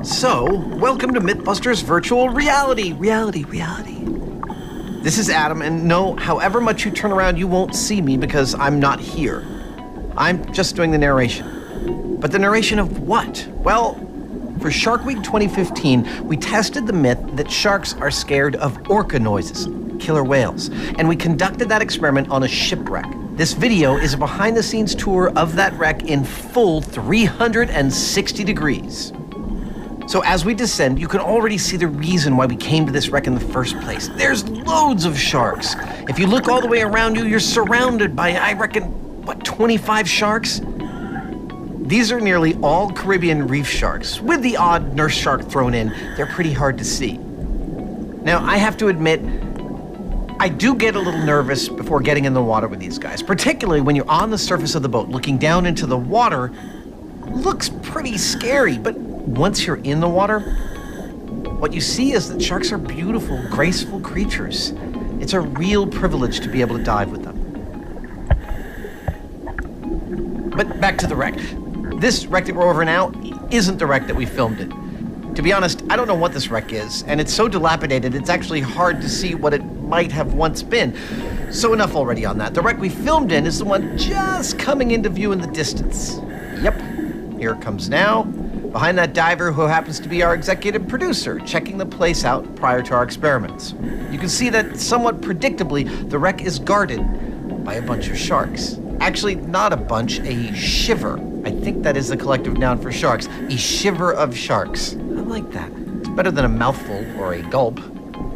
So, welcome to MythBusters Virtual Reality. This is Adam, and no, however much you turn around, you won't see me because I'm not here. I'm just doing the narration. But the narration of what? Well, for Shark Week 2015, we tested the myth that sharks are scared of orca noises, killer whales, and we conducted that experiment on a shipwreck. This video is a behind-the-scenes tour of that wreck in full 360 degrees. So as we descend, you can already see the reason why we came to this wreck in the first place. There's loads of sharks. If you look all the way around you, you're surrounded by, I reckon, 25 sharks? These are nearly all Caribbean reef sharks, with the odd nurse shark thrown in. They're pretty hard to see. Now, I have to admit, I do get a little nervous before getting in the water with these guys, particularly when you're on the surface of the boat looking down into the water. Looks pretty scary, but once you're in the water, what you see is that sharks are beautiful, graceful creatures. It's a real privilege to be able to dive with them. But back to the wreck. This wreck that we're over now isn't the wreck that we filmed it. To be honest, I don't know what this wreck is, and it's so dilapidated it's actually hard to see what it might have once been. So enough already on that. The wreck we filmed in is the one just coming into view in the distance. Yep, here it comes now. Behind that diver who happens to be our executive producer, checking the place out prior to our experiments. You can see that somewhat predictably, the wreck is guarded by a bunch of sharks. Actually, not a bunch, a shiver. I think that is the collective noun for sharks. A shiver of sharks. I like that. It's better than a mouthful or a gulp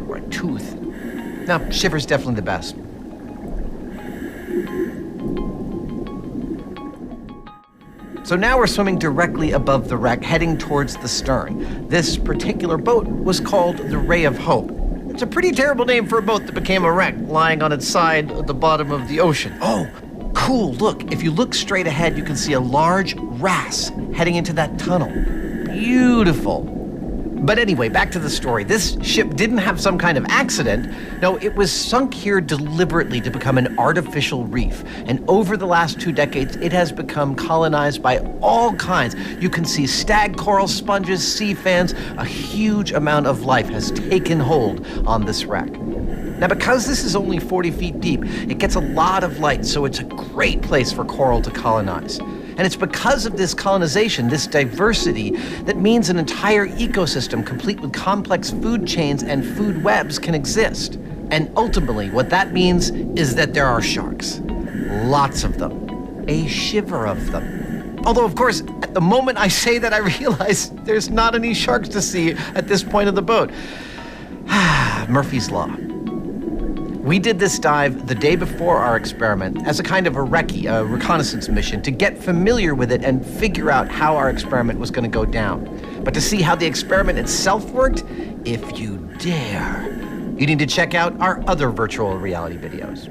or a tooth. No, shiver's definitely the best. So now we're swimming directly above the wreck, heading towards the stern. This particular boat was called the Ray of Hope. It's a pretty terrible name for a boat that became a wreck, lying on its side at the bottom of the ocean. Oh, cool, look. If you look straight ahead, you can see a large wrasse heading into that tunnel. Beautiful. But anyway, back to the story. This ship didn't have some kind of accident. No, it was sunk here deliberately to become an artificial reef. And over the last 2 decades, it has become colonized by all kinds. You can see stag coral sponges, sea fans. A huge amount of life has taken hold on this wreck. Now, because this is only 40 feet deep, it gets a lot of light, so it's a great place for coral to colonize. And it's because of this colonization, this diversity, that means an entire ecosystem complete with complex food chains and food webs can exist. And ultimately, what that means is that there are sharks. Lots of them. A shiver of them. Although, of course, at the moment I say that, I realize there's not any sharks to see at this point of the boat. Murphy's Law. We did this dive the day before our experiment as a kind of a recce, a reconnaissance mission, to get familiar with it and figure out how our experiment was going to go down. But to see how the experiment itself worked, if you dare, you need to check out our other virtual reality videos.